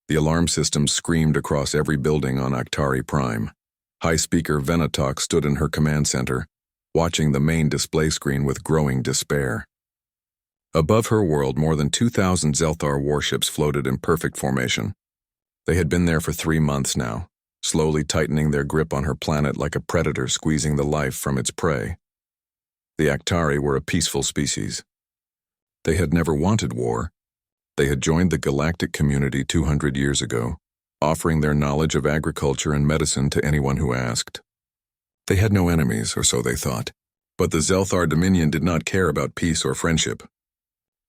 The alarm system screamed across every building on Actari Prime. High speaker Venatok stood in her command center, watching the main display screen with growing despair. Above her world, more than 2,000 Zelthar warships floated in perfect formation. They had been there for 3 months now, slowly tightening their grip on her planet like a predator squeezing the life from its prey. The Actari were a peaceful species. They had never wanted war. They had joined the galactic community 200 years ago, offering their knowledge of agriculture and medicine to anyone who asked. They had no enemies, or so they thought, but the Zelthar Dominion did not care about peace or friendship.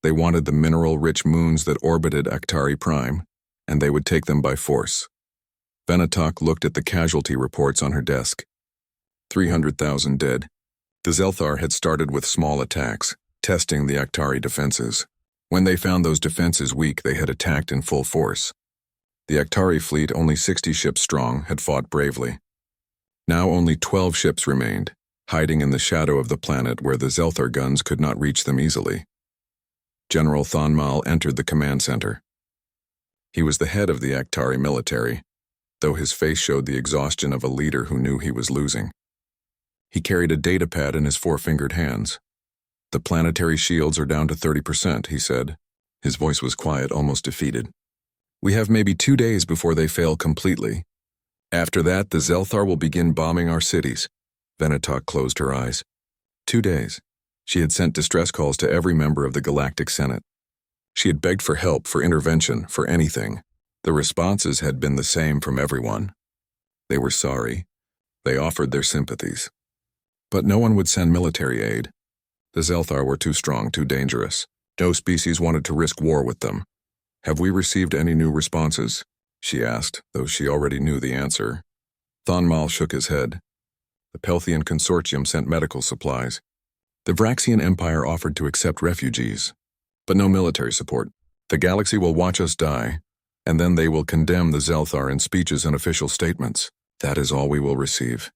They wanted the mineral-rich moons that orbited Actari Prime, and they would take them by force. Venatok looked at the casualty reports on her desk. 300,000 dead. The Zelthar had started with small attacks, testing the Actari defenses. When they found those defenses weak, they had attacked in full force. The Actari fleet, only 60 ships strong, had fought bravely. Now only 12 ships remained, hiding in the shadow of the planet where the Zelthar guns could not reach them easily. General Thonmal entered the command center. He was the head of the Actari military, though his face showed the exhaustion of a leader who knew he was losing. He carried a datapad in his 4-fingered hands. "The planetary shields are down to 30%, he said. His voice was quiet, almost defeated. "We have maybe 2 days before they fail completely. After that, the Zelthar will begin bombing our cities." Venatok closed her eyes. 2 days. She had sent distress calls to every member of the Galactic Senate. She had begged for help, for intervention, for anything. The responses had been the same from everyone. They were sorry. They offered their sympathies. But no one would send military aid. The Zelthar were too strong, too dangerous. No species wanted to risk war with them. "Have we received any new responses?" she asked, though she already knew the answer. Thonmal shook his head. The Pelthian Consortium sent medical supplies. The Vraxian Empire offered to accept refugees, but no military support. "The galaxy will watch us die, and then they will condemn the Zelthar in speeches and official statements. That is all we will receive."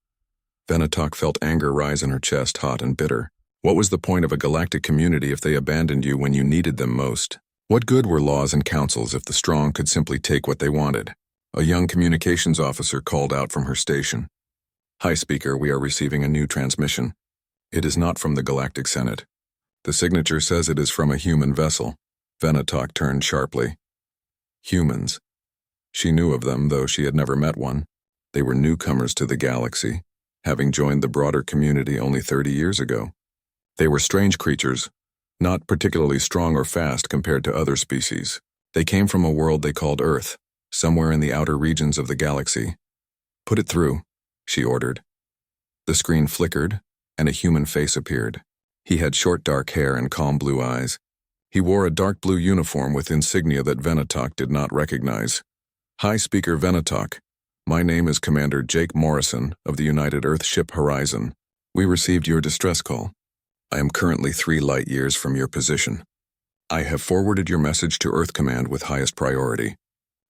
Venatok felt anger rise in her chest, hot and bitter. What was the point of a galactic community if they abandoned you when you needed them most? What good were laws and councils if the strong could simply take what they wanted? A young communications officer called out from her station. "Hi, speaker, we are receiving a new transmission. It is not from the Galactic Senate. The signature says it is from a human vessel." Venatok turned sharply. Humans. She knew of them, though she had never met one. They were newcomers to the galaxy, having joined the broader community only 30 years ago. They were strange creatures, not particularly strong or fast compared to other species. They came from a world they called Earth, somewhere in the outer regions of the galaxy. "Put it through," she ordered. The screen flickered, and a human face appeared. He had short dark hair and calm blue eyes. He wore a dark blue uniform with insignia that Venatok did not recognize. "Hi, Speaker Venatok. My name is Commander Jake Morrison of the United Earth Ship Horizon. We received your distress call. I am currently 3 light years from your position. I have forwarded your message to Earth Command with highest priority.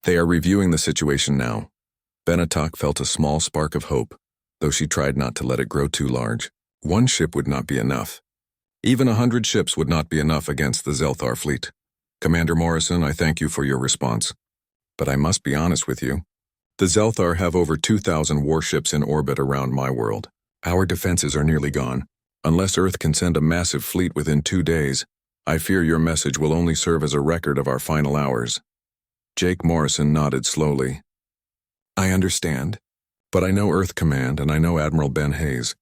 They are reviewing the situation now." Venatok felt a small spark of hope, though she tried not to let it grow too large. 1 ship would not be enough. Even 100 ships would not be enough against the Zelthar fleet. "Commander Morrison, I thank you for your response. But I must be honest with you. The Zelthar have over 2,000 warships in orbit around my world. Our defenses are nearly gone. Unless Earth can send a massive fleet within 2 days, I fear your message will only serve as a record of our final hours." Jake Morrison nodded slowly. "I understand, but I know Earth Command and I know Admiral Ben Hayes.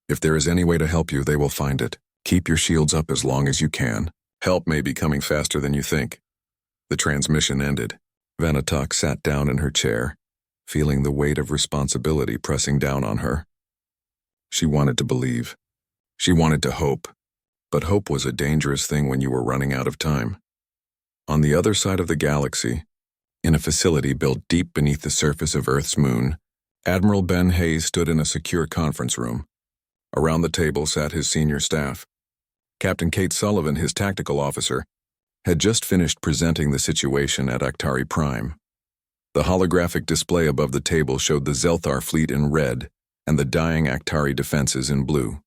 If there is any way to help you, they will find it. Keep your shields up as long as you can. Help may be coming faster than you think." The transmission ended. Venatok sat down in her chair, feeling the weight of responsibility pressing down on her. She wanted to believe. She wanted to hope. But hope was a dangerous thing when you were running out of time. On the other side of the galaxy, in a facility built deep beneath the surface of Earth's moon, Admiral Ben Hayes stood in a secure conference room. Around the table sat his senior staff. Captain Kate Sullivan, his tactical officer, had just finished presenting the situation at Actari Prime. The holographic display above the table showed the Zelthar fleet in red and the dying Actari defenses in blue.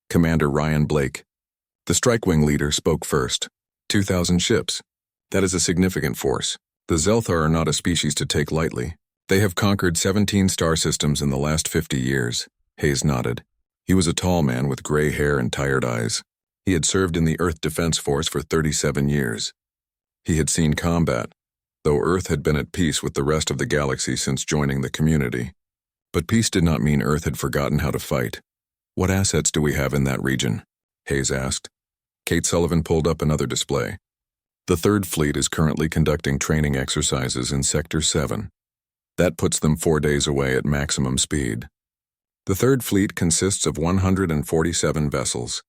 Commander Ryan Blake, the strike wing leader, spoke first. 2,000 ships. That is a significant force. The Zelthar are not a species to take lightly. They have conquered 17 star systems in the last 50 years. Hayes nodded. He was a tall man with gray hair and tired eyes. He had served in the Earth Defense Force for 37 years. He had seen combat, though Earth had been at peace with the rest of the galaxy since joining the community. But peace did not mean Earth had forgotten how to fight. What assets do we have in that region? Hayes asked. Kate Sullivan pulled up another display. The Third Fleet is currently conducting training exercises in Sector 7. That puts them 4 days away at maximum speed. The Third Fleet consists of 147 vessels,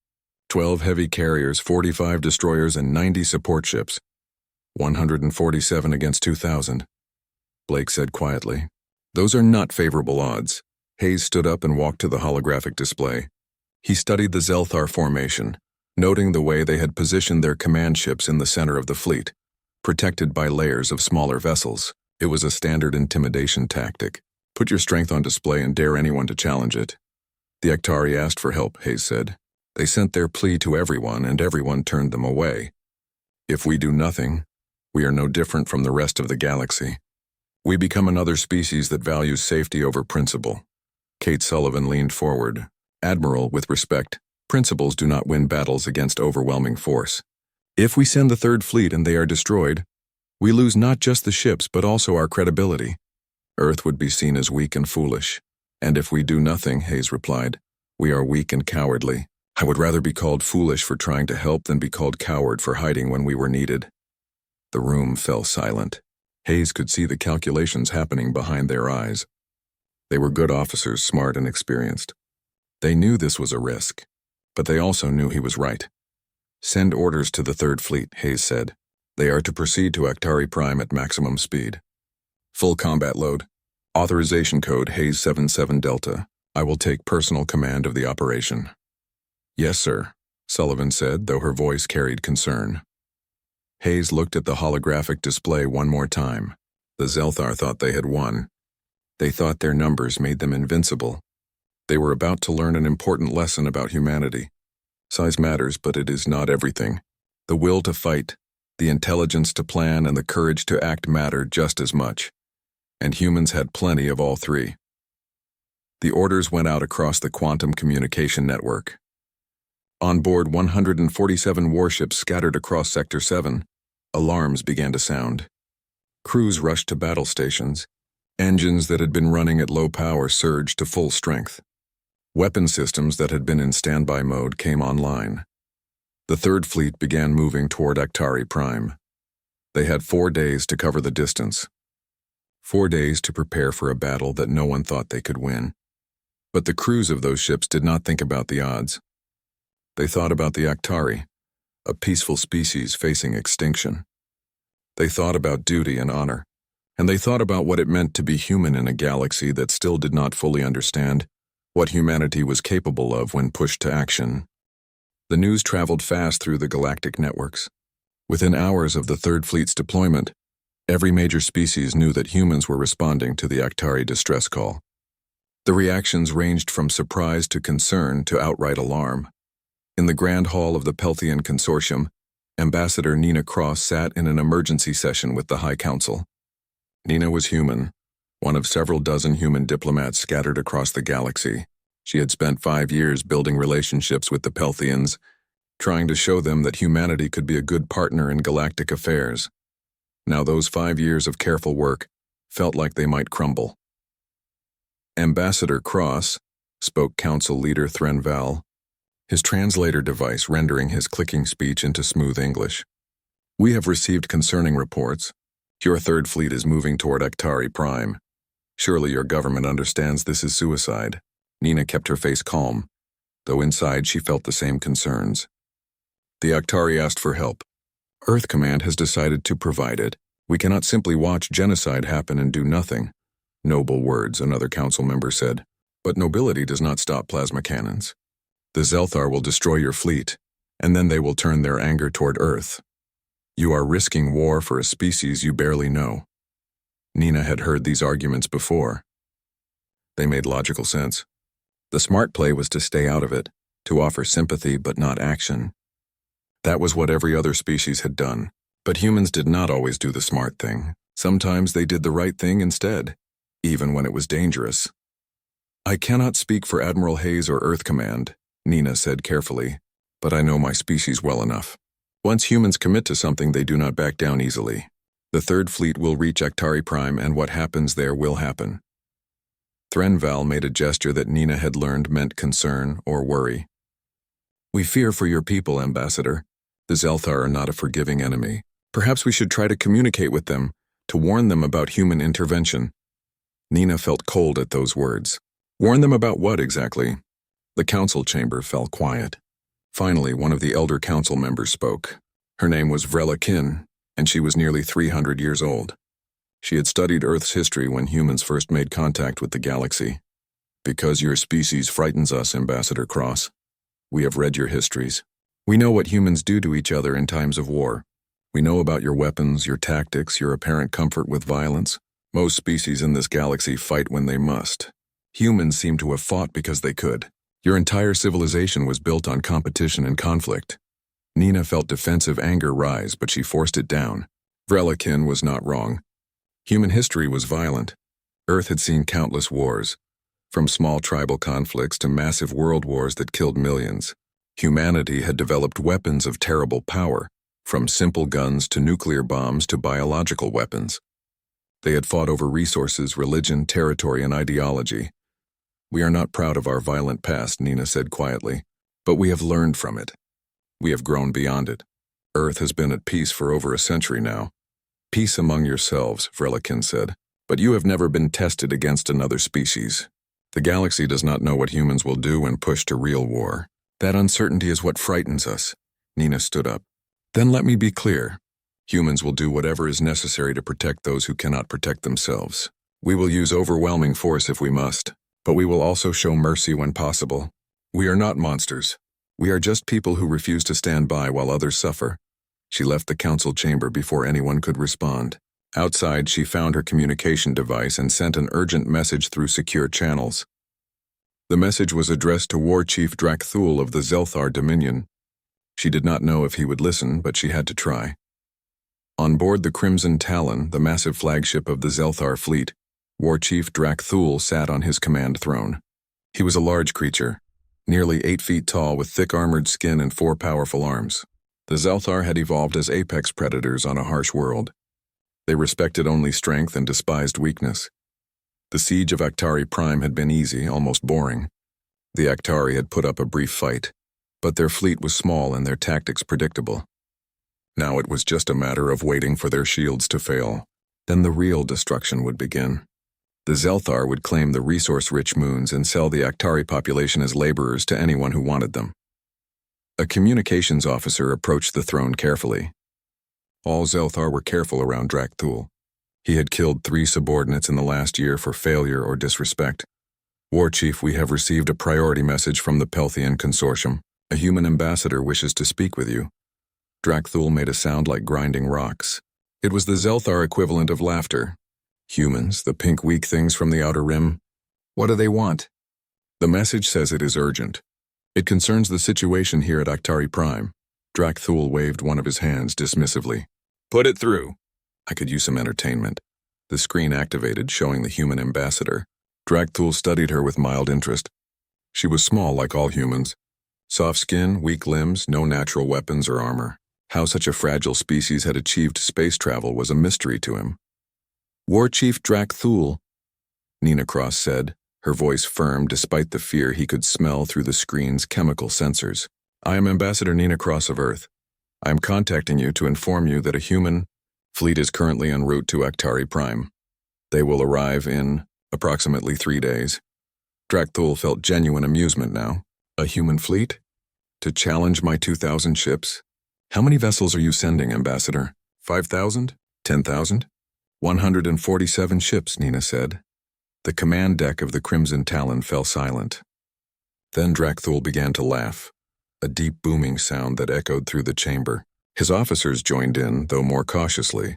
12 heavy carriers, 45 destroyers, and 90 support ships. 147 against 2,000. Blake said quietly. Those are not favorable odds. Hayes stood up and walked to the holographic display. He studied the Zelthar formation, noting the way they had positioned their command ships in the center of the fleet, protected by layers of smaller vessels. It was a standard intimidation tactic. Put your strength on display and dare anyone to challenge it. The Aktari asked for help, Hayes said. They sent their plea to everyone, and everyone turned them away. If we do nothing, we are no different from the rest of the galaxy. We become another species that values safety over principle. Kate Sullivan leaned forward. Admiral, with respect, principles do not win battles against overwhelming force. If we send the Third Fleet and they are destroyed, we lose not just the ships but also our credibility. Earth would be seen as weak and foolish. And if we do nothing, Hayes replied, we are weak and cowardly. I would rather be called foolish for trying to help than be called coward for hiding when we were needed. The room fell silent. Hayes could see the calculations happening behind their eyes. They were good officers, smart and experienced. They knew this was a risk, but they also knew he was right. Send orders to the Third Fleet, Hayes said. They are to proceed to Aktari Prime at maximum speed. Full combat load. Authorization code Hayes 77 Delta. I will take personal command of the operation. Yes, sir, Sullivan said, though her voice carried concern. Hayes looked at the holographic display one more time. The Zelthar thought they had won. They thought their numbers made them invincible. They were about to learn an important lesson about humanity. Size matters, but it is not everything. The will to fight, the intelligence to plan, and the courage to act matter just as much. And humans had plenty of all three. The orders went out across the quantum communication network. On board 147 warships scattered across Sector 7, alarms began to sound. Crews rushed to battle stations. Engines that had been running at low power surged to full strength. Weapon systems that had been in standby mode came online. The Third Fleet began moving toward Aktari Prime. They had 4 days to cover the distance. 4 days to prepare for a battle that no one thought they could win. But the crews of those ships did not think about the odds. They thought about the Aktari, a peaceful species facing extinction. They thought about duty and honor, and they thought about what it meant to be human in a galaxy that still did not fully understand what humanity was capable of when pushed to action. The news traveled fast through the galactic networks. Within hours of the Third Fleet's deployment, every major species knew that humans were responding to the Aktari distress call. The reactions ranged from surprise to concern to outright alarm. In the Grand Hall of the Pelthian Consortium, Ambassador Nina Cross sat in an emergency session with the High Council. Nina was human, one of several dozen human diplomats scattered across the galaxy. She had spent 5 years building relationships with the Pelthians, trying to show them that humanity could be a good partner in galactic affairs. Now those 5 years of careful work felt like they might crumble. Ambassador Cross, spoke Council Leader Threnval, his translator device rendering his clicking speech into smooth English. We have received concerning reports. Your Third Fleet is moving toward Aktari Prime. Surely your government understands this is suicide. Nina kept her face calm, though inside she felt the same concerns. The Aktari asked for help. Earth Command has decided to provide it. We cannot simply watch genocide happen and do nothing. Noble words, another council member said. But nobility does not stop plasma cannons. The Zelthar will destroy your fleet, and then they will turn their anger toward Earth. You are risking war for a species you barely know. Nina had heard these arguments before. They made logical sense. The smart play was to stay out of it, to offer sympathy but not action. That was what every other species had done, but humans did not always do the smart thing. Sometimes they did the right thing instead, even when it was dangerous. I cannot speak for Admiral Hayes or Earth Command, Nina said carefully, but I know my species well enough. Once humans commit to something, they do not back down easily. The Third Fleet will reach Actari Prime, and what happens there will happen. Threnval made a gesture that Nina had learned meant concern or worry. We fear for your people, Ambassador. The Zelthar are not a forgiving enemy. Perhaps we should try to communicate with them, to warn them about human intervention. Nina felt cold at those words. Warn them about what exactly? The council chamber fell quiet. Finally, one of the elder council members spoke. Her name was Vrella Kin, and she was nearly 300 years old. She had studied Earth's history when humans first made contact with the galaxy. Because your species frightens us, Ambassador Cross. We have read your histories. We know what humans do to each other in times of war. We know about your weapons, your tactics, your apparent comfort with violence. Most species in this galaxy fight when they must. Humans seem to have fought because they could. Your entire civilization was built on competition and conflict. Nina felt defensive anger rise, but she forced it down. Vrelakin was not wrong. Human history was violent. Earth had seen countless wars, from small tribal conflicts to massive world wars that killed millions. Humanity had developed weapons of terrible power, from simple guns to nuclear bombs to biological weapons. They had fought over resources, religion, territory, and ideology. We are not proud of our violent past, Nina said quietly, but we have learned from it. We have grown beyond it. Earth has been at peace for over a century now. Peace among yourselves, Vrelakin said, but you have never been tested against another species. The galaxy does not know what humans will do when pushed to real war. That uncertainty is what frightens us. Nina stood up. Then let me be clear. Humans will do whatever is necessary to protect those who cannot protect themselves. We will use overwhelming force if we must, but we will also show mercy when possible. We are not monsters. We are just people who refuse to stand by while others suffer. She left the council chamber before anyone could respond. Outside, she found her communication device and sent an urgent message through secure channels. The message was addressed to War Chief Drakthul of the Zelthar Dominion. She did not know if he would listen, but she had to try. On board the Crimson Talon, the massive flagship of the Zelthar fleet, War Chief Drakthul sat on his command throne. He was a large creature, nearly 8 feet tall with thick armored skin and 4 powerful arms. The Zelthar had evolved as apex predators on a harsh world. They respected only strength and despised weakness. The siege of Actari Prime had been easy, almost boring. The Actari had put up a brief fight, but their fleet was small and their tactics predictable. Now it was just a matter of waiting for their shields to fail. Then the real destruction would begin. The Zelthar would claim the resource-rich moons and sell the Actari population as laborers to anyone who wanted them. A communications officer approached the throne carefully. All Zelthar were careful around Drakthul. He had killed 3 subordinates in the last year for failure or disrespect. War Chief, we have received a priority message from the Pelthian Consortium. A human ambassador wishes to speak with you. Drakthul made a sound like grinding rocks. It was the Zelthar equivalent of laughter. Humans, the pink weak things from the Outer Rim. What do they want? The message says it is urgent. It concerns the situation here at Actari Prime. Drakthul waved one of his hands dismissively. Put it through. I could use some entertainment. The screen activated, showing the human ambassador. Drakthul studied her with mild interest. She was small like all humans. Soft skin, weak limbs, no natural weapons or armor. How such a fragile species had achieved space travel was a mystery to him. War Chief Drakthul, Nina Cross said, her voice firm despite the fear he could smell through the screen's chemical sensors. I am Ambassador Nina Cross of Earth. I am contacting you to inform you that a human fleet is currently en route to Actari Prime. They will arrive in approximately 3 days. Drakthul felt genuine amusement now. A human fleet? To challenge my 2,000 ships? How many vessels are you sending, Ambassador? 5,000? 10,000? 147 ships, Nina said. The command deck of the Crimson Talon fell silent. Then Drakthul began to laugh, a deep booming sound that echoed through the chamber. His officers joined in, though more cautiously.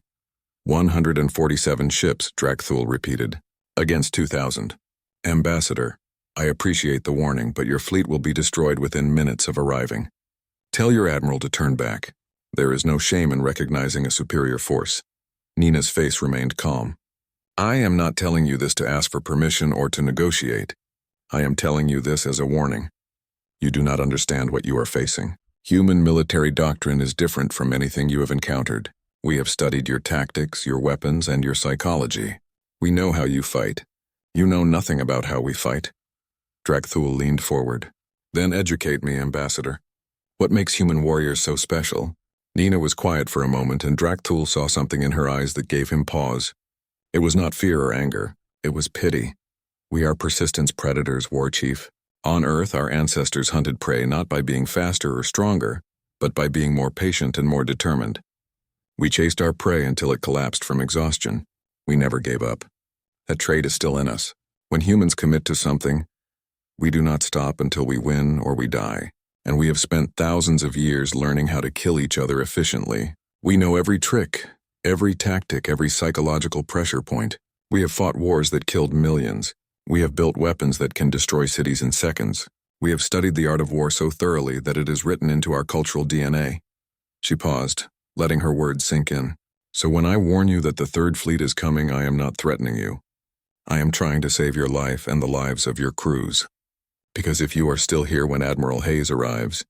147 ships, Drakthul repeated, against 2,000. Ambassador, I appreciate the warning, but your fleet will be destroyed within minutes of arriving. Tell your admiral to turn back. There is no shame in recognizing a superior force. Nina's face remained calm. I am not telling you this to ask for permission or to negotiate. I am telling you this as a warning. You do not understand what you are facing. Human military doctrine is different from anything you have encountered. We have studied your tactics, your weapons, and your psychology. We know how you fight. You know nothing about how we fight. Drakthul leaned forward. Then educate me, Ambassador. What makes human warriors so special? Nina was quiet for a moment, and Drakthul saw something in her eyes that gave him pause. It was not fear or anger. It was pity. We are persistence predators, War Chief. On Earth, our ancestors hunted prey not by being faster or stronger, but by being more patient and more determined. We chased our prey until it collapsed from exhaustion. We never gave up. That trait is still in us. When humans commit to something, we do not stop until we win or we die. And we have spent thousands of years learning how to kill each other efficiently. We know every trick, every tactic, every psychological pressure point. We have fought wars that killed millions. We have built weapons that can destroy cities in seconds. We have studied the art of war so thoroughly that it is written into our cultural DNA. She paused, letting her words sink in. So when I warn you that the Third Fleet is coming, I am not threatening you. I am trying to save your life and the lives of your crews. Because if you are still here when Admiral Hayes arrives,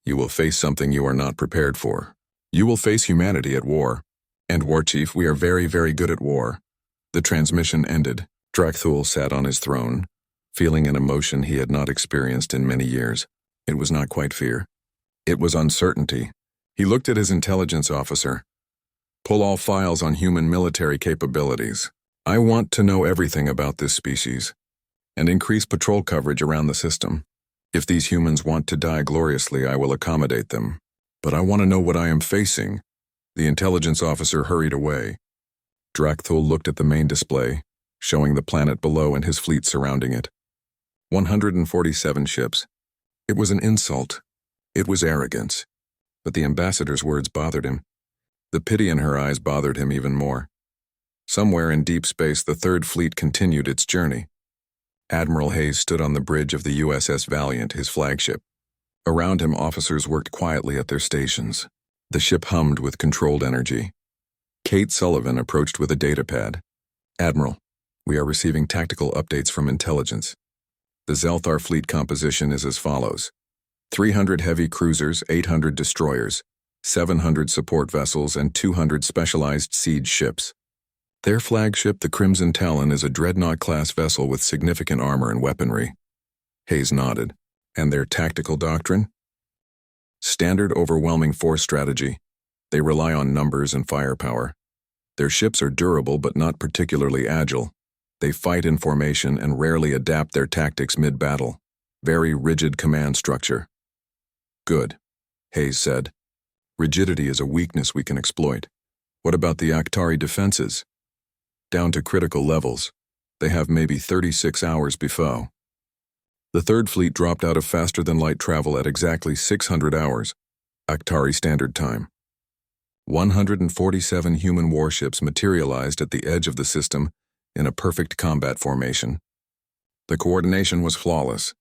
you will face something you are not prepared for. You will face humanity at war. And War Chief, we are very, very good at war. The transmission ended. Drakthul sat on his throne, feeling an emotion he had not experienced in many years. It was not quite fear. It was uncertainty. He looked at his intelligence officer. Pull all files on human military capabilities. I want to know everything about this species. And increase patrol coverage around the system. If these humans want to die gloriously, I will accommodate them. But I want to know what I am facing. The intelligence officer hurried away. Drakthul looked at the main display, showing the planet below and his fleet surrounding it. 147 ships. It was an insult. It was arrogance. But the ambassador's words bothered him. The pity in her eyes bothered him even more. Somewhere in deep space, the Third Fleet continued its journey. Admiral Hayes stood on the bridge of the USS Valiant, his flagship. Around him, officers worked quietly at their stations. The ship hummed with controlled energy. Kate Sullivan approached with a datapad. Admiral, we are receiving tactical updates from intelligence. The Zelthar fleet composition is as follows. 300 heavy cruisers, 800 destroyers, 700 support vessels, and 200 specialized siege ships. Their flagship, the Crimson Talon, is a dreadnought-class vessel with significant armor and weaponry. Hayes nodded. And their tactical doctrine? Standard overwhelming force strategy. They rely on numbers and firepower. Their ships are durable but not particularly agile. They fight in formation and rarely adapt their tactics mid-battle. Very rigid command structure. Good, Hayes said. Rigidity is a weakness we can exploit. What about the Aktari defenses? Down to critical levels. They have maybe 36 hours before. The Third Fleet dropped out of faster-than-light travel at exactly 600 hours, Aktari Standard Time. 147 human warships materialized at the edge of the system in a perfect combat formation. The coordination was flawless.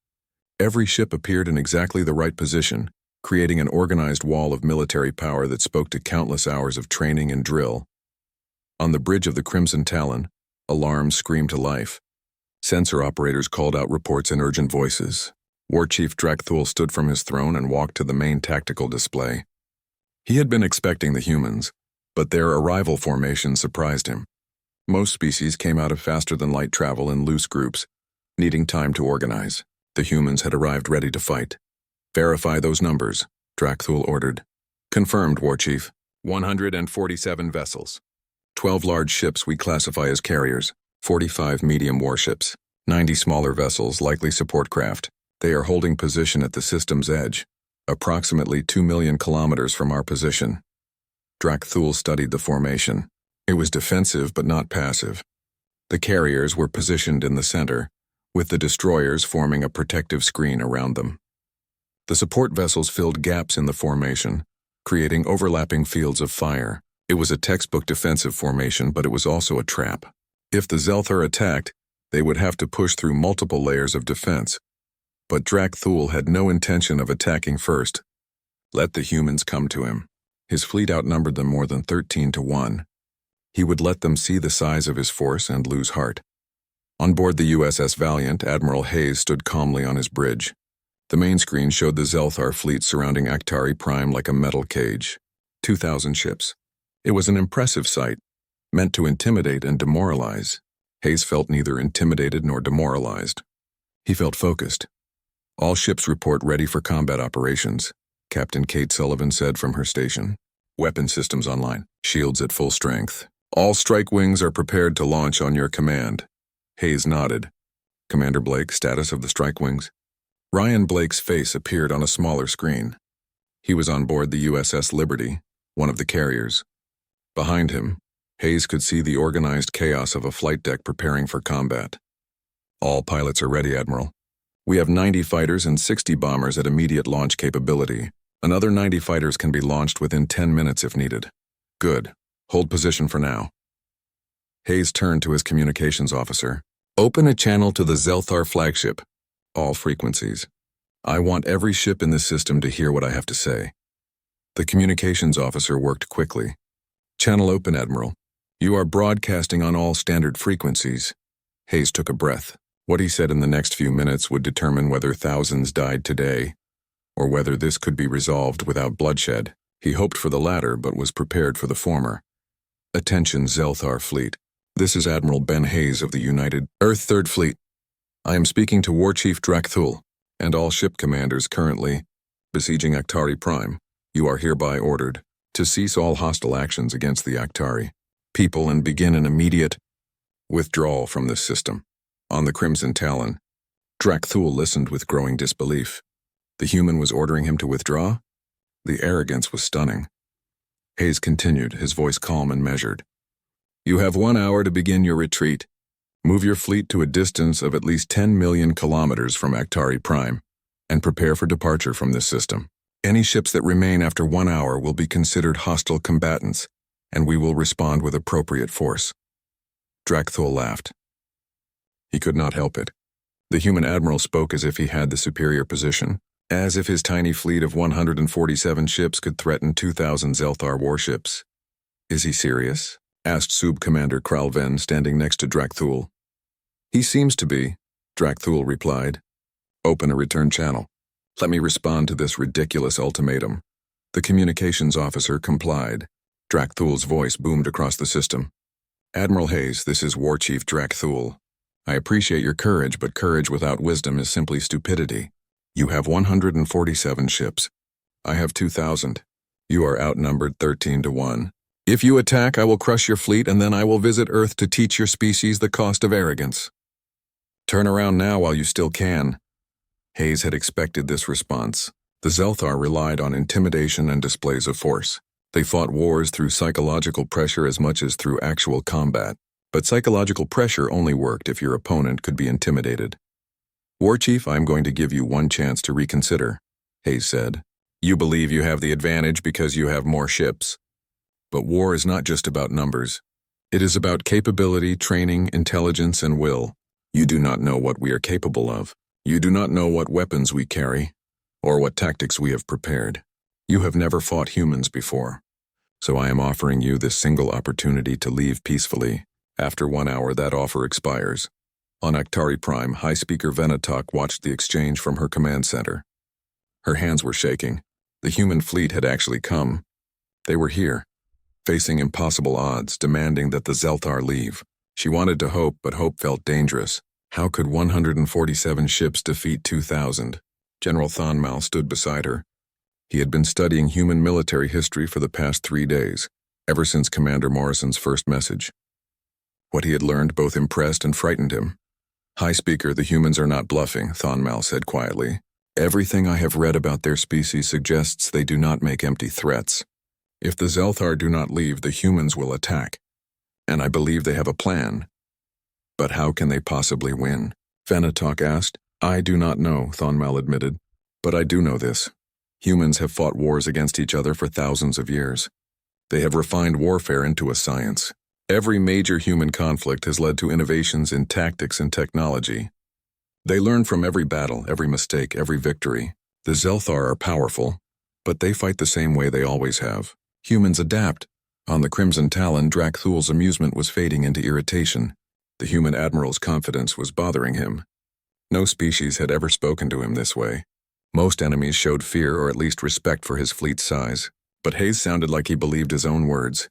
Every ship appeared in exactly the right position, creating an organized wall of military power that spoke to countless hours of training and drill. On the bridge of the Crimson Talon, alarms screamed to life. Sensor operators called out reports in urgent voices. War Chief Drakthul stood from his throne and walked to the main tactical display. He had been expecting the humans, but their arrival formation surprised him. Most species came out of faster-than-light travel in loose groups, needing time to organize. The humans had arrived ready to fight. Verify those numbers, Drakthul ordered. Confirmed, War Chief. 147 vessels. 12 large ships we classify as carriers, 45 medium warships, 90 smaller vessels, likely support craft. They are holding position at the system's edge, approximately 2 million kilometers from our position. Drakthul studied the formation. It was defensive but not passive. The carriers were positioned in the center, with the destroyers forming a protective screen around them. The support vessels filled gaps in the formation, creating overlapping fields of fire. It was a textbook defensive formation, but it was also a trap. If the Zelthar attacked, they would have to push through multiple layers of defense. But Drakthul had no intention of attacking first. Let the humans come to him. His fleet outnumbered them more than 13 to 1. He would let them see the size of his force and lose heart. On board the USS Valiant, Admiral Hayes stood calmly on his bridge. The main screen showed the Zelthar fleet surrounding Actari Prime like a metal cage. 2,000 ships. It was an impressive sight, meant to intimidate and demoralize. Hayes felt neither intimidated nor demoralized. He felt focused. "All ships report ready for combat operations," Captain Kate Sullivan said from her station. "Weapon systems online. Shields at full strength. All strike wings are prepared to launch on your command." Hayes nodded. "Commander Blake, status of the strike wings?" Ryan Blake's face appeared on a smaller screen. He was on board the USS Liberty, one of the carriers. Behind him, Hayes could see the organized chaos of a flight deck preparing for combat. "All pilots are ready, Admiral. We have 90 fighters and 60 bombers at immediate launch capability. Another 90 fighters can be launched within 10 minutes if needed." "Good. Hold position for now." Hayes turned to his communications officer. "Open a channel to the Zelthar flagship. All frequencies. I want every ship in this system to hear what I have to say." The communications officer worked quickly. "Channel open, Admiral. You are broadcasting on all standard frequencies." Hayes took a breath. What he said in the next few minutes would determine whether thousands died today, or whether this could be resolved without bloodshed. He hoped for the latter, but was prepared for the former. "Attention, Zelthar fleet. This is Admiral Ben Hayes of the United Earth Third Fleet. I am speaking to War Chief Drakthul and all ship commanders currently besieging Actari Prime. You are hereby ordered to cease all hostile actions against the Actari people and begin an immediate withdrawal from this system. On the Crimson Talon." Drakthul listened with growing disbelief. The human was ordering him to withdraw? The arrogance was stunning. Hayes continued, his voice calm and measured. "You have 1 hour to begin your retreat. Move your fleet to a distance of at least 10 million kilometers from Actari Prime, and prepare for departure from this system. Any ships that remain after 1 hour will be considered hostile combatants, and we will respond with appropriate force." Drakthul laughed. He could not help it. The human admiral spoke as if he had the superior position, as if his tiny fleet of 147 ships could threaten 2,000 Zelthar warships. "Is he serious?" asked Sub-Commander Kralven, standing next to Drakthul. "He seems to be," Drakthul replied. "Open a return channel. Let me respond to this ridiculous ultimatum." The communications officer complied. Drakthul's voice boomed across the system. "Admiral Hayes, this is War Chief Drakthul. I appreciate your courage, but courage without wisdom is simply stupidity. You have 147 ships. I have 2,000. You are outnumbered 13 to 1. If you attack, I will crush your fleet, and then I will visit Earth to teach your species the cost of arrogance. Turn around now while you still can." Hayes had expected this response. The Zelthar relied on intimidation and displays of force. They fought wars through psychological pressure as much as through actual combat. But psychological pressure only worked if your opponent could be intimidated. "War Chief, I am going to give you one chance to reconsider," Hayes said. "You believe you have the advantage because you have more ships. But war is not just about numbers. It is about capability, training, intelligence, and will. You do not know what we are capable of. You do not know what weapons we carry, or what tactics we have prepared. You have never fought humans before. So I am offering you this single opportunity to leave peacefully. After 1 hour, that offer expires." On Actari Prime, High Speaker Venatok watched the exchange from her command center. Her hands were shaking. The human fleet had actually come. They were here, facing impossible odds, demanding that the Zelthar leave. She wanted to hope, but hope felt dangerous. How could 147 ships defeat 2,000? General Thonmal stood beside her. He had been studying human military history for the past 3 days, ever since Commander Morrison's first message. What he had learned both impressed and frightened him. "High Speaker, the humans are not bluffing," Thonmal said quietly. "Everything I have read about their species suggests they do not make empty threats. If the Zelthar do not leave, the humans will attack. And I believe they have a plan. But how can they possibly win?" Venatok asked. "I do not know," Thonmal admitted. "But I do know this. Humans have fought wars against each other for thousands of years. They have refined warfare into a science. Every major human conflict has led to innovations in tactics and technology. They learn from every battle, every mistake, every victory. The Zelthar are powerful, but they fight the same way they always have. Humans adapt. On the Crimson Talon, Drak Thul's amusement was fading into irritation. The human admiral's confidence was bothering him. No species had ever spoken to him this way. Most enemies showed fear or at least respect for his fleet's size, but Hayes sounded like he believed his own words.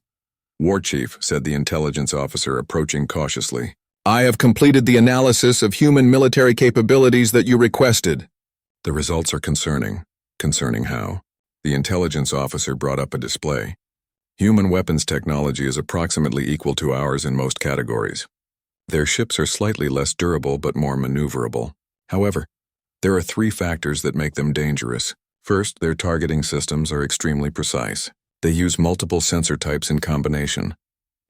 "War Chief," said the intelligence officer, approaching cautiously, "I have completed the analysis of human military capabilities that you requested." "The results are concerning." "Concerning how?" The intelligence officer brought up a display. "Human weapons technology is approximately equal to ours in most categories. Their ships are slightly less durable but more maneuverable. However, there are 3 factors that make them dangerous. First, their targeting systems are extremely precise. They use multiple sensor types in combination,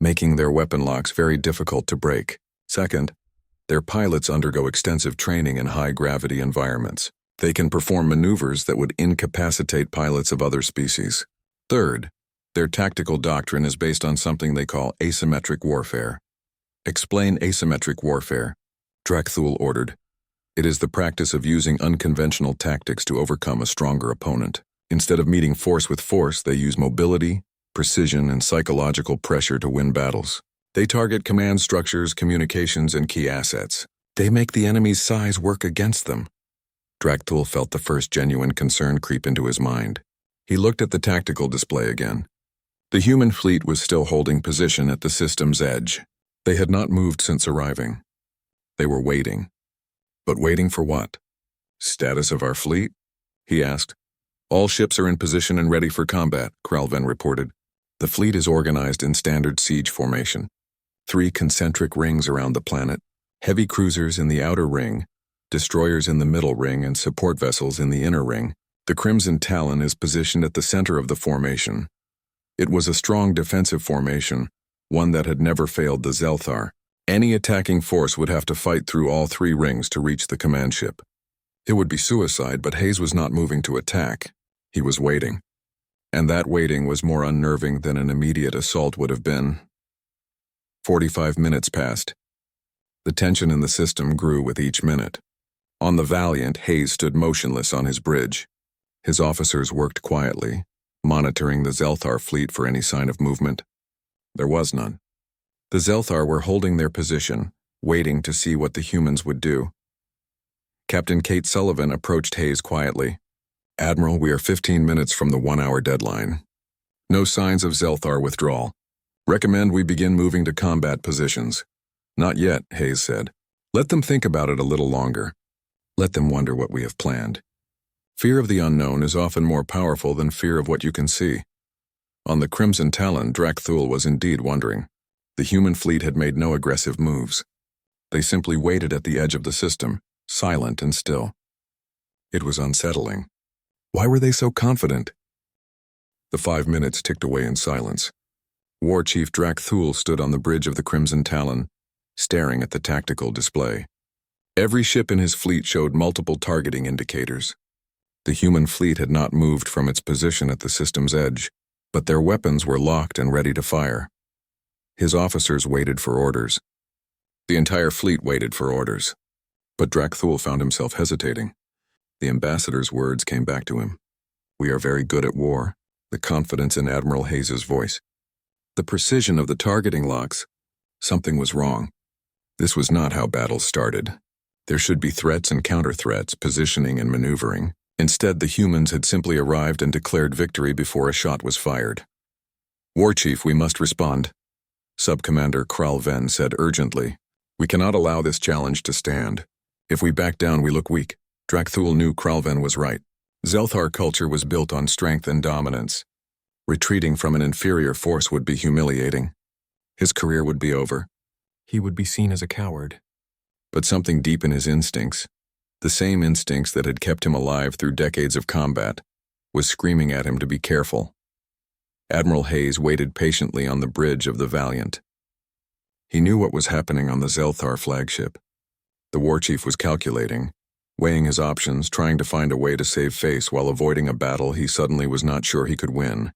making their weapon locks very difficult to break. Second, their pilots undergo extensive training in high-gravity environments. They can perform maneuvers that would incapacitate pilots of other species. Third, their tactical doctrine is based on something they call asymmetric warfare." "Explain asymmetric warfare," Drak Thul ordered. "It is the practice of using unconventional tactics to overcome a stronger opponent. Instead of meeting force with force, they use mobility, precision, and psychological pressure to win battles. They target command structures, communications, and key assets. They make the enemy's size work against them." Drak Thul felt the first genuine concern creep into his mind. He looked at the tactical display again. The human fleet was still holding position at the system's edge. They had not moved since arriving. They were waiting. But waiting for what? "Status of our fleet?" he asked. "All ships are in position and ready for combat," Kralven reported. "The fleet is organized in standard siege formation. 3 concentric rings around the planet, heavy cruisers in the outer ring, destroyers in the middle ring, and support vessels in the inner ring. The Crimson Talon is positioned at the center of the formation. It was a strong defensive formation, one that had never failed the Zelthar. Any attacking force would have to fight through all 3 rings to reach the command ship. It would be suicide, but Hayes was not moving to attack. He was waiting. And that waiting was more unnerving than an immediate assault would have been. 45 minutes passed. The tension in the system grew with each minute. On the Valiant, Hayes stood motionless on his bridge. His officers worked quietly, monitoring the Zelthar fleet for any sign of movement. There was none. The Zelthar were holding their position, waiting to see what the humans would do. Captain Kate Sullivan approached Hayes quietly. "Admiral, we are 15 minutes from the 1-hour deadline. No signs of Zelthar withdrawal. Recommend we begin moving to combat positions." "Not yet," Hayes said. "Let them think about it a little longer. Let them wonder what we have planned. Fear of the unknown is often more powerful than fear of what you can see." On the Crimson Talon, Drak Thul was indeed wondering. The human fleet had made no aggressive moves. They simply waited at the edge of the system, silent and still. It was unsettling. Why were they so confident? The 5 minutes ticked away in silence. War Chief Drak Thul stood on the bridge of the Crimson Talon, staring at the tactical display. Every ship in his fleet showed multiple targeting indicators. The human fleet had not moved from its position at the system's edge, but their weapons were locked and ready to fire. His officers waited for orders. The entire fleet waited for orders. But Drak Thul found himself hesitating. The ambassador's words came back to him. "We are very good at war," the confidence in Admiral Hayes's voice. The precision of the targeting locks. Something was wrong. This was not how battles started. There should be threats and counter-threats, positioning and maneuvering. Instead, the humans had simply arrived and declared victory before a shot was fired. "War Chief, we must respond," Sub-Commander Kralven said urgently. "We cannot allow this challenge to stand. If we back down, we look weak." Drak Thul knew Kralven was right. Zelthar culture was built on strength and dominance. Retreating from an inferior force would be humiliating. His career would be over. He would be seen as a coward. But something deep in his instincts, the same instincts that had kept him alive through decades of combat, was screaming at him to be careful. Admiral Hayes waited patiently on the bridge of the Valiant. He knew what was happening on the Zelthar flagship. The war chief was calculating, weighing his options, trying to find a way to save face while avoiding a battle he suddenly was not sure he could win.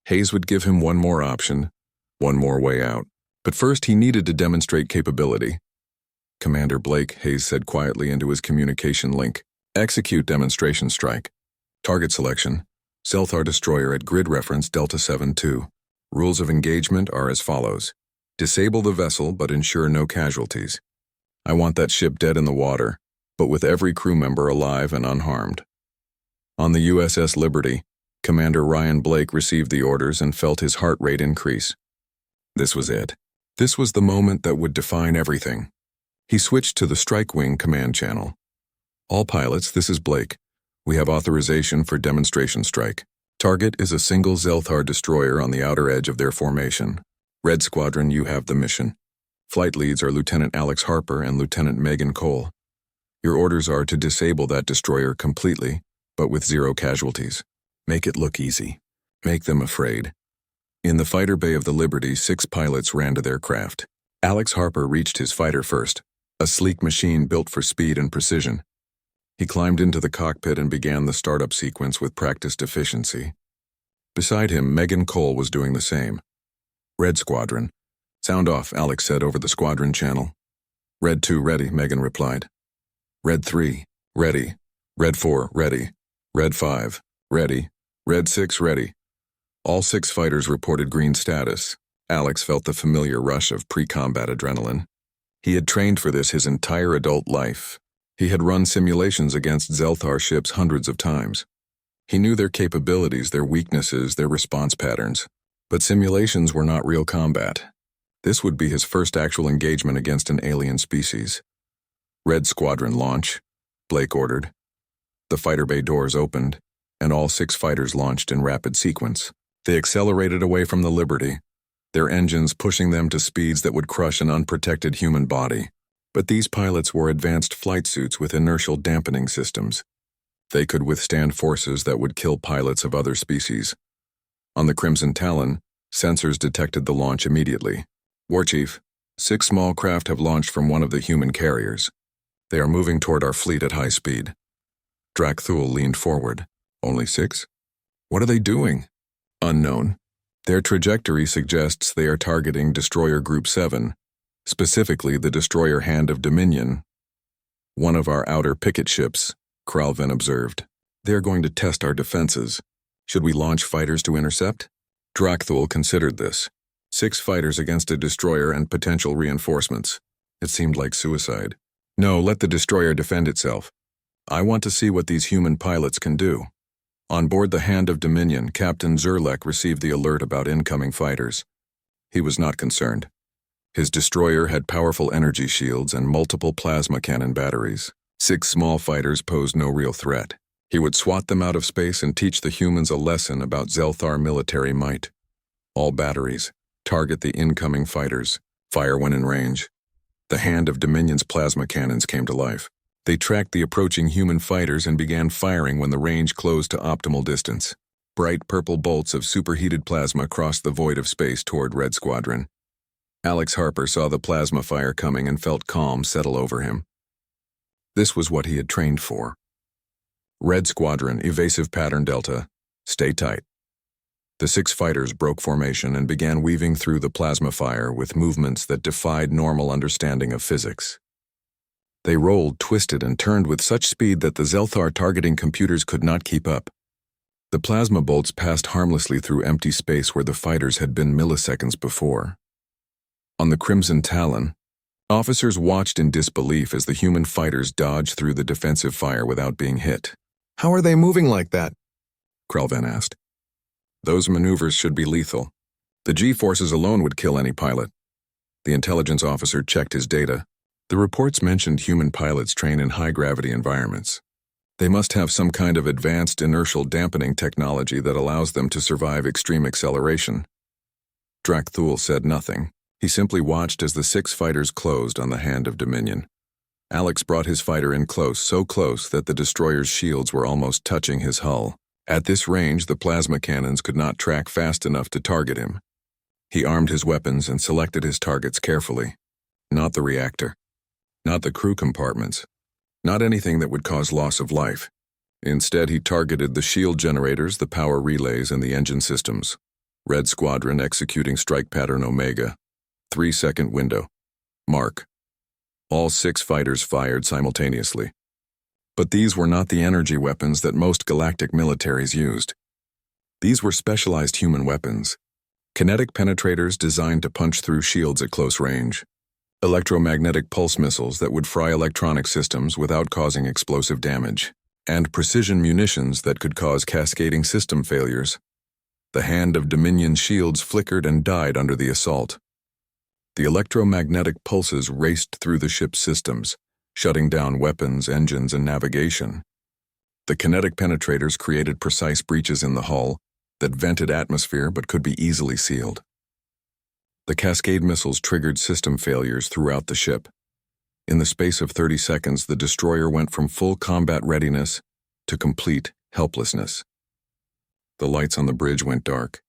Hayes would give him one more option, one more way out. But first he needed to demonstrate capability. "Commander Blake," Hayes said quietly into his communication link. "Execute demonstration strike. Target selection: Zelthar destroyer at grid reference Delta 7-2. Rules of engagement are as follows. Disable the vessel but ensure no casualties. I want that ship dead in the water, but with every crew member alive and unharmed. On the USS Liberty, Commander Ryan Blake received the orders and felt his heart rate increase. This was it. This was the moment that would define everything. He switched to the Strike Wing command channel. All pilots, this is Blake. We have authorization for demonstration strike. Target is a single Zelthar destroyer on the outer edge of their formation. Red Squadron, you have the mission. Flight leads are Lieutenant Alex Harper and Lieutenant Megan Cole. Your orders are to disable that destroyer completely, but with 0 casualties. Make it look easy. Make them afraid. In the fighter bay of the Liberty, 6 pilots ran to their craft. Alex Harper reached his fighter first, a sleek machine built for speed and precision. He climbed into the cockpit and began the startup sequence with practiced efficiency. Beside him, Megan Cole was doing the same. Red Squadron. Sound off, Alex said over the squadron channel. Red 2, ready, Megan replied. Red 3, ready. Red 4, ready. Red 5, ready. Red 6, ready. All 6 fighters reported green status. Alex felt the familiar rush of pre-combat adrenaline. He had trained for this his entire adult life. He had run simulations against Zelthar ships hundreds of times. He knew their capabilities, their weaknesses, their response patterns. But simulations were not real combat. This would be his first actual engagement against an alien species. Red Squadron launch, Blake ordered. The fighter bay doors opened, and all 6 fighters launched in rapid sequence. They accelerated away from the Liberty, their engines pushing them to speeds that would crush an unprotected human body. But these pilots wore advanced flight suits with inertial dampening systems. They could withstand forces that would kill pilots of other species. On the Crimson Talon, sensors detected the launch immediately. War Chief, 6 small craft have launched from one of the human carriers. They are moving toward our fleet at high speed. Drak Thul leaned forward. Only 6? What are they doing? Unknown. Their trajectory suggests they are targeting Destroyer Group 7, specifically the destroyer Hand of Dominion. One of our outer picket ships, Kralvin observed. They are going to test our defenses. Should we launch fighters to intercept? Drak Thul considered this. 6 fighters against a destroyer and potential reinforcements. It seemed like suicide. No, let the destroyer defend itself. I want to see what these human pilots can do. On board the Hand of Dominion, Captain Zerlek received the alert about incoming fighters. He was not concerned. His destroyer had powerful energy shields and multiple plasma cannon batteries. 6 small fighters posed no real threat. He would swat them out of space and teach the humans a lesson about Zelthar military might. All batteries. Target the incoming fighters. Fire when in range. The Hand of Dominion's plasma cannons came to life. They tracked the approaching human fighters and began firing when the range closed to optimal distance. Bright purple bolts of superheated plasma crossed the void of space toward Red Squadron. Alex Harper saw the plasma fire coming and felt calm settle over him. This was what he had trained for. Red Squadron, evasive pattern Delta, stay tight. The 6 fighters broke formation and began weaving through the plasma fire with movements that defied normal understanding of physics. They rolled, twisted, and turned with such speed that the Zelthar targeting computers could not keep up. The plasma bolts passed harmlessly through empty space where the fighters had been milliseconds before. On the Crimson Talon, officers watched in disbelief as the human fighters dodged through the defensive fire without being hit. How are they moving like that? Kralvin asked. Those maneuvers should be lethal. The G-forces alone would kill any pilot. The intelligence officer checked his data. The reports mentioned human pilots train in high-gravity environments. They must have some kind of advanced inertial dampening technology that allows them to survive extreme acceleration. Drak Thul said nothing. He simply watched as the 6 fighters closed on the Hand of Dominion. Alex brought his fighter in close, so close that the destroyer's shields were almost touching his hull. At this range, the plasma cannons could not track fast enough to target him. He armed his weapons and selected his targets carefully. Not the reactor. Not the crew compartments. Not anything that would cause loss of life. Instead, he targeted the shield generators, the power relays, and the engine systems. Red Squadron executing strike pattern Omega. 3-second window. Mark. All 6 fighters fired simultaneously. But these were not the energy weapons that most galactic militaries used. These were specialized human weapons. Kinetic penetrators designed to punch through shields at close range. Electromagnetic pulse missiles that would fry electronic systems without causing explosive damage. And precision munitions that could cause cascading system failures. The hand of Dominion's shields flickered and died under the assault. The electromagnetic pulses raced through the ship's systems, shutting down weapons, engines, and navigation. The kinetic penetrators created precise breaches in the hull that vented atmosphere but could be easily sealed. The cascade missiles triggered system failures throughout the ship. In the space of 30 seconds, the destroyer went from full combat readiness to complete helplessness. The lights on the bridge went dark.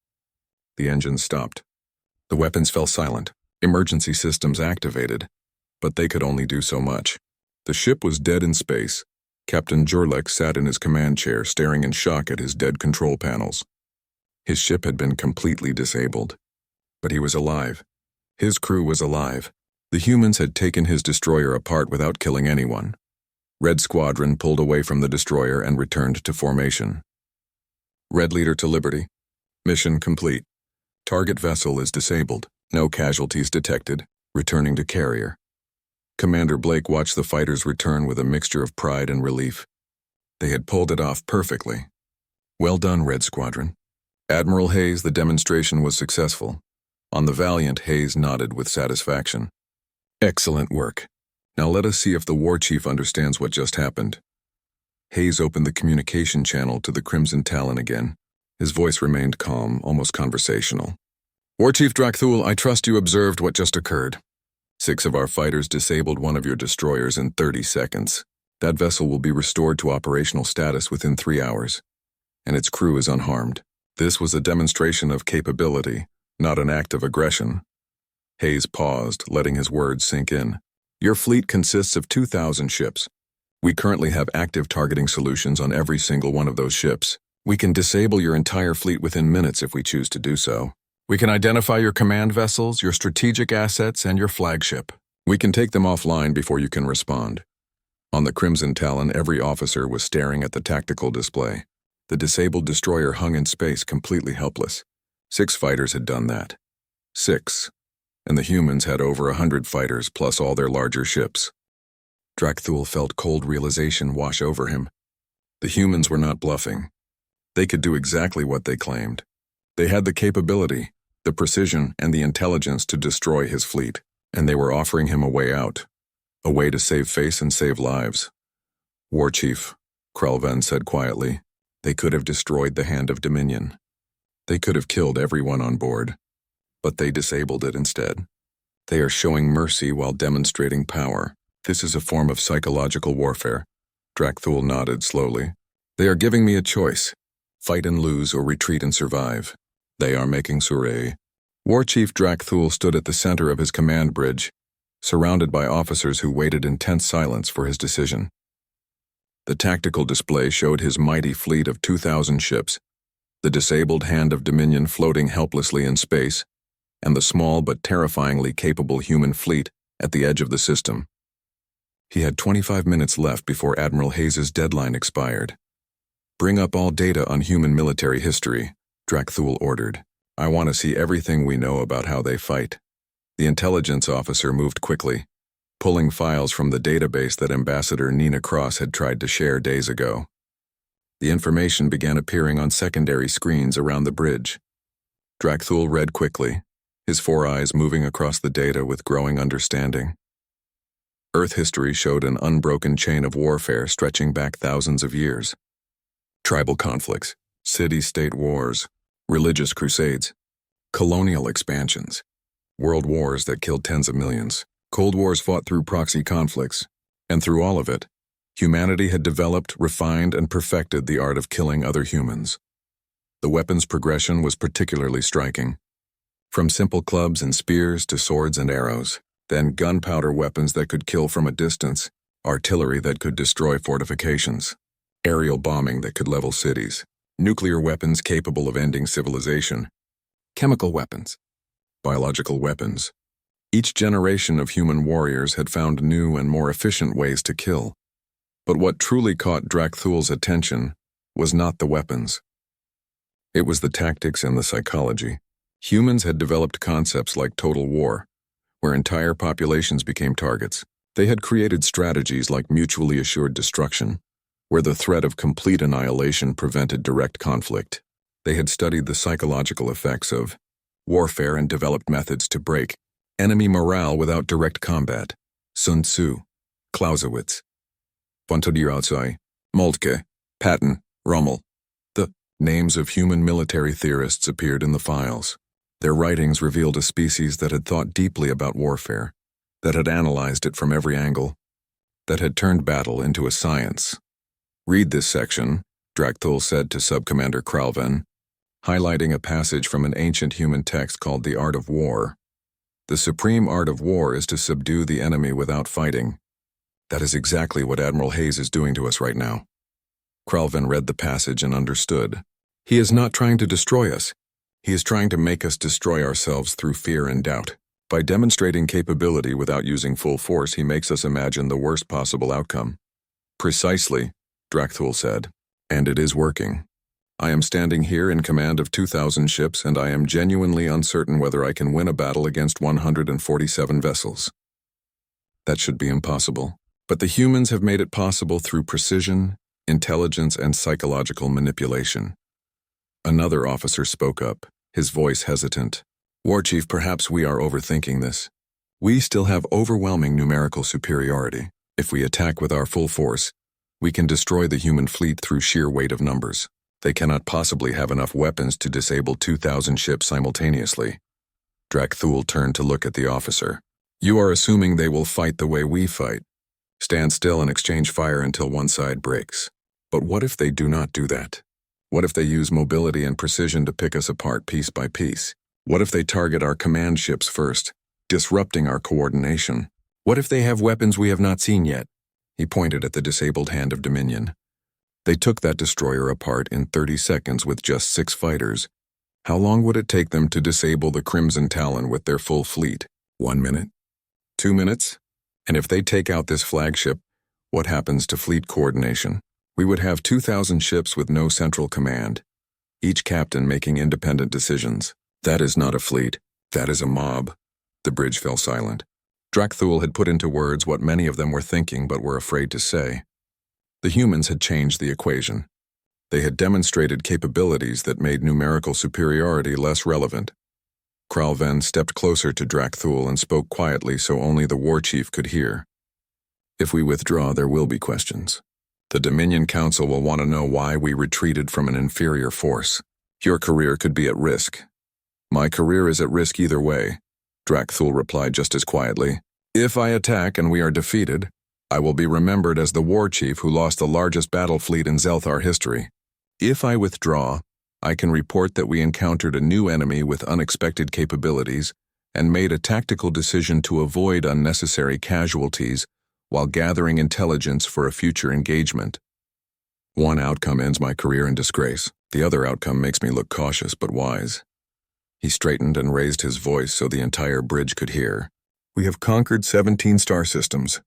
The engines stopped. The weapons fell silent. Emergency systems activated, but they could only do so much. The ship was dead in space. Captain Jurlek sat in his command chair, staring in shock at his dead control panels. His ship had been completely disabled, but he was alive. His crew was alive. The humans had taken his destroyer apart without killing anyone. Red Squadron pulled away from the destroyer and returned to formation. Red Leader to Liberty. Mission complete. Target vessel is disabled. No casualties detected. Returning to carrier. Commander Blake watched the fighters return with a mixture of pride and relief. They had pulled it off perfectly. Well done, Red Squadron. Admiral Hayes, the demonstration was successful. On the Valiant, Hayes nodded with satisfaction. Excellent work. Now let us see if the War Chief understands what just happened. Hayes opened the communication channel to the Crimson Talon again. His voice remained calm, almost conversational. War Chief Drakthul, I trust you observed what just occurred. 6 of our fighters disabled one of your destroyers in 30 seconds. That vessel will be restored to operational status within 3 hours, and its crew is unharmed. This was a demonstration of capability, not an act of aggression. Hayes paused, letting his words sink in. Your fleet consists of 2,000 ships. We currently have active targeting solutions on every single one of those ships. We can disable your entire fleet within minutes if we choose to do so. We can identify your command vessels, your strategic assets, and your flagship. We can take them offline before you can respond. On the Crimson Talon, every officer was staring at the tactical display. The disabled destroyer hung in space, completely helpless. 6 fighters had done that. 6. And the humans had over 100 fighters plus all their larger ships. Drakthul felt cold realization wash over him. The humans were not bluffing. They could do exactly what they claimed. They had the capability, the precision, and the intelligence to destroy his fleet, and they were offering him a way out, a way to save face and save lives. War Chief, Krelven said quietly, they could have destroyed the Hand of Dominion. They could have killed everyone on board, but they disabled it instead. They are showing mercy while demonstrating power. This is a form of psychological warfare. Drakthul nodded slowly. They are giving me a choice. Fight and lose or retreat and survive. They are making Surrey. War Chief Drakthul stood at the center of his command bridge, surrounded by officers who waited in tense silence for his decision. The tactical display showed his mighty fleet of 2,000 ships, the disabled Hand of Dominion floating helplessly in space, and the small but terrifyingly capable human fleet at the edge of the system. He had 25 minutes left before Admiral Hayes' deadline expired. Bring up all data on human military history, Drakthul ordered. I want to see everything we know about how they fight. The intelligence officer moved quickly, pulling files from the database that Ambassador Nina Cross had tried to share days ago. The information began appearing on secondary screens around the bridge. Drakthul read quickly, his 4 eyes moving across the data with growing understanding. Earth history showed an unbroken chain of warfare stretching back thousands of years. Tribal conflicts, city-state wars, religious crusades, colonial expansions, world wars that killed tens of millions, Cold Wars fought through proxy conflicts, and through all of it, humanity had developed, refined, and perfected the art of killing other humans. The weapons progression was particularly striking. From simple clubs and spears to swords and arrows, then gunpowder weapons that could kill from a distance, artillery that could destroy fortifications, aerial bombing that could level cities, nuclear weapons capable of ending civilization, chemical weapons, biological weapons. Each generation of human warriors had found new and more efficient ways to kill. But what truly caught Drakthul's attention was not the weapons. It was the tactics and the psychology. Humans had developed concepts like total war, where entire populations became targets. They had created strategies like mutually assured destruction, where the threat of complete annihilation prevented direct conflict. They had studied the psychological effects of warfare and developed methods to break enemy morale without direct combat. Sun Tzu, Clausewitz, von Todt, Moltke, Patton, Rommel. The names of human military theorists appeared in the files. Their writings revealed a species that had thought deeply about warfare, that had analyzed it from every angle, that had turned battle into a science. "Read this section," Drakthul said to Subcommander Kralven, highlighting a passage from an ancient human text called The Art of War. "The supreme art of war is to subdue the enemy without fighting. That is exactly what Admiral Hayes is doing to us right now." Kralven read the passage and understood. He is not trying to destroy us. He is trying to make us destroy ourselves through fear and doubt. By demonstrating capability without using full force, he makes us imagine the worst possible outcome. "Precisely," Drakthul said, "and it is working. I am standing here in command of 2,000 ships, and I am genuinely uncertain whether I can win a battle against 147 vessels. That should be impossible. But the humans have made it possible through precision, intelligence, and psychological manipulation." Another officer spoke up, his voice hesitant. "War Chief, perhaps we are overthinking this. We still have overwhelming numerical superiority. If we attack with our full force, we can destroy the human fleet through sheer weight of numbers. They cannot possibly have enough weapons to disable 2,000 ships simultaneously." Drakthul turned to look at the officer. "You are assuming they will fight the way we fight. Stand still and exchange fire until one side breaks. But what if they do not do that? What if they use mobility and precision to pick us apart piece by piece? What if they target our command ships first, disrupting our coordination? What if they have weapons we have not seen yet?" He pointed at the disabled hand of Dominion. "They took that destroyer apart in 30 seconds with just 6 fighters. How long would it take them to disable the Crimson Talon with their full fleet? 1 minute? 2 minutes? And if they take out this flagship, what happens to fleet coordination? We would have 2,000 ships with no central command, each captain making independent decisions. That is not a fleet. That is a mob." The bridge fell silent. Drakthul had put into words what many of them were thinking but were afraid to say. The humans had changed the equation. They had demonstrated capabilities that made numerical superiority less relevant. Kralven stepped closer to Drakthul and spoke quietly so only the war chief could hear. "If we withdraw, there will be questions. The Dominion Council will want to know why we retreated from an inferior force. Your career could be at risk." "My career is at risk either way," Drakthul replied just as quietly. "If I attack and we are defeated, I will be remembered as the war chief who lost the largest battle fleet in Zelthar history. If I withdraw, I can report that we encountered a new enemy with unexpected capabilities and made a tactical decision to avoid unnecessary casualties while gathering intelligence for a future engagement. One outcome ends my career in disgrace. The other outcome makes me look cautious but wise." He straightened and raised his voice so the entire bridge could hear. "We have conquered 17 star systems.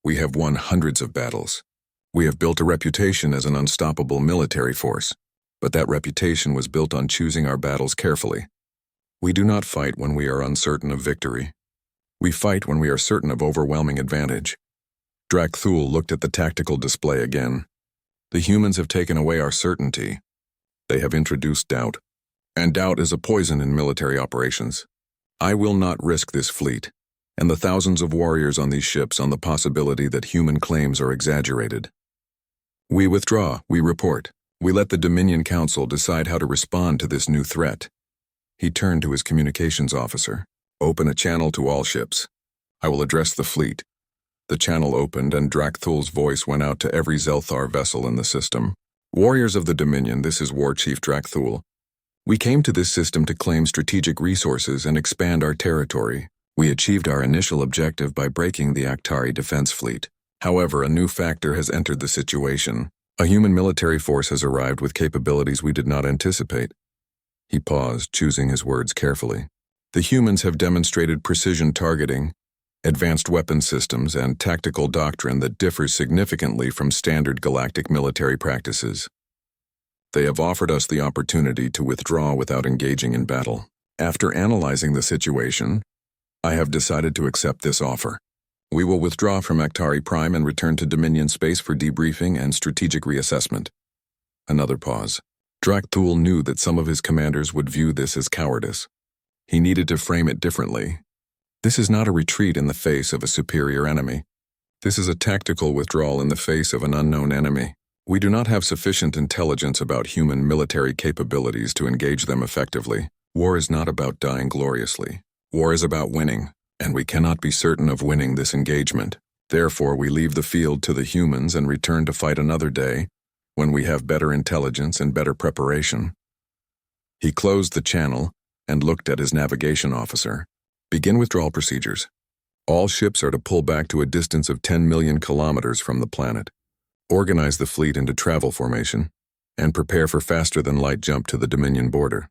We have won hundreds of battles. We have built a reputation as an unstoppable military force, but that reputation was built on choosing our battles carefully. We do not fight when we are uncertain of victory. We fight when we are certain of overwhelming advantage." Drakthul looked at the tactical display again. "The humans have taken away our certainty. They have introduced doubt. And doubt is a poison in military operations. I will not risk this fleet, and the thousands of warriors on these ships on the possibility that human claims are exaggerated. We withdraw, we report. We let the Dominion Council decide how to respond to this new threat." He turned to his communications officer. "Open a channel to all ships. I will address the fleet." The channel opened and Drakthul's voice went out to every Zelthar vessel in the system. "Warriors of the Dominion, this is War Chief Drakthul. We came to this system to claim strategic resources and expand our territory. We achieved our initial objective by breaking the Aktari defense fleet. However, a new factor has entered the situation. A human military force has arrived with capabilities we did not anticipate." He paused, choosing his words carefully. "The humans have demonstrated precision targeting, advanced weapon systems, and tactical doctrine that differs significantly from standard galactic military practices. They have offered us the opportunity to withdraw without engaging in battle. After analyzing the situation, I have decided to accept this offer. We will withdraw from Actari Prime and return to Dominion space for debriefing and strategic reassessment. Another pause. Drakthul knew that some of his commanders would view this as cowardice. He needed to frame it differently. This is not a retreat in the face of a superior enemy. This is a tactical withdrawal in the face of an unknown enemy. We do not have sufficient intelligence about human military capabilities to engage them effectively. War is not about dying gloriously. War is about winning, and we cannot be certain of winning this engagement. Therefore, we leave the field to the humans and return to fight another day, when we have better intelligence and better preparation. He closed the channel and looked at his navigation officer. Begin withdrawal procedures. All ships are to pull back to a distance of 10 million kilometers from the planet. Organize the fleet into travel formation, and prepare for faster-than-light jump to the Dominion border.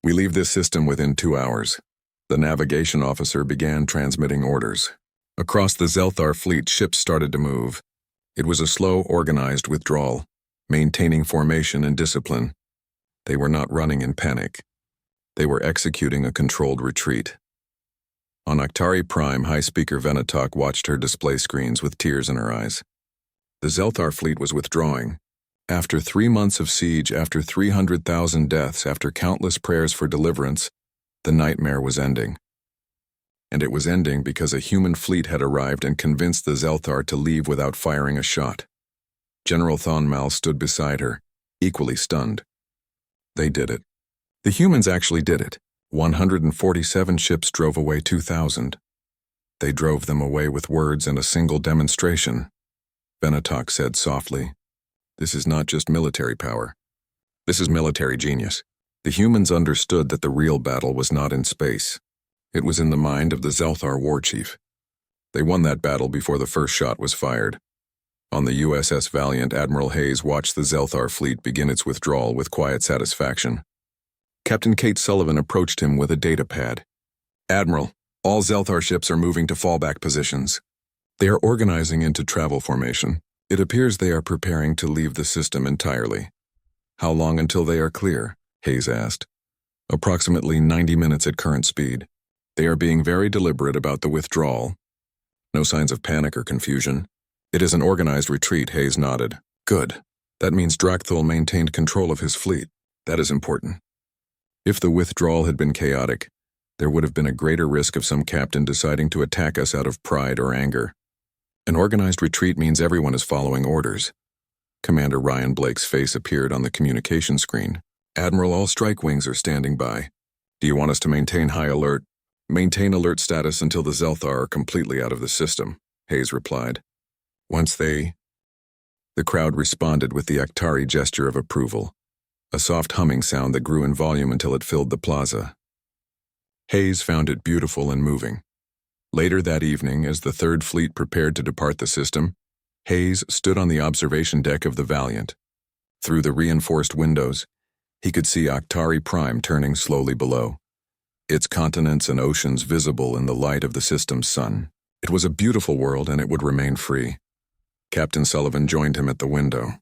We leave this system within 2 hours. The navigation officer began transmitting orders. Across the Zelthar fleet, ships started to move. It was a slow, organized withdrawal, maintaining formation and discipline. They were not running in panic. They were executing a controlled retreat. On Actari Prime, High Speaker Venatok watched her display screens with tears in her eyes. The Zelthar fleet was withdrawing. After 3 months of siege, after 300,000 deaths, after countless prayers for deliverance, the nightmare was ending. And it was ending because a human fleet had arrived and convinced the Zelthar to leave without firing a shot. General Thonmal stood beside her, equally stunned. They did it. The humans actually did it. 147 ships drove away 2,000. They drove them away with words and a single demonstration. Venatok said softly, "This is not just military power. This is military genius." The humans understood that the real battle was not in space. It was in the mind of the Zelthar war chief. They won that battle before the first shot was fired. On the USS Valiant, Admiral Hayes watched the Zelthar fleet begin its withdrawal with quiet satisfaction. Captain Kate Sullivan approached him with a data pad. "Admiral, all Zelthar ships are moving to fallback positions. They are organizing into travel formation. It appears they are preparing to leave the system entirely." "How long until they are clear?" Hayes asked. "Approximately 90 minutes at current speed. They are being very deliberate about the withdrawal. No signs of panic or confusion. It is an organized retreat," Hayes nodded. "Good. That means Drakthul maintained control of his fleet. That is important. If the withdrawal had been chaotic, there would have been a greater risk of some captain deciding to attack us out of pride or anger. An organized retreat means everyone is following orders." Commander Ryan Blake's face appeared on the communication screen. "Admiral, all strike wings are standing by. Do you want us to maintain high alert?" "Maintain alert status until the Zelthar are completely out of the system," Hayes replied. "Once they—" The crowd responded with the Actari gesture of approval, a soft humming sound that grew in volume until it filled the plaza. Hayes found it beautiful and moving. Later that evening, as the Third Fleet prepared to depart the system, Hayes stood on the observation deck of the Valiant. Through the reinforced windows, he could see Actari Prime turning slowly below, its continents and oceans visible in the light of the system's sun. It was a beautiful world, and it would remain free. Captain Sullivan joined him at the window.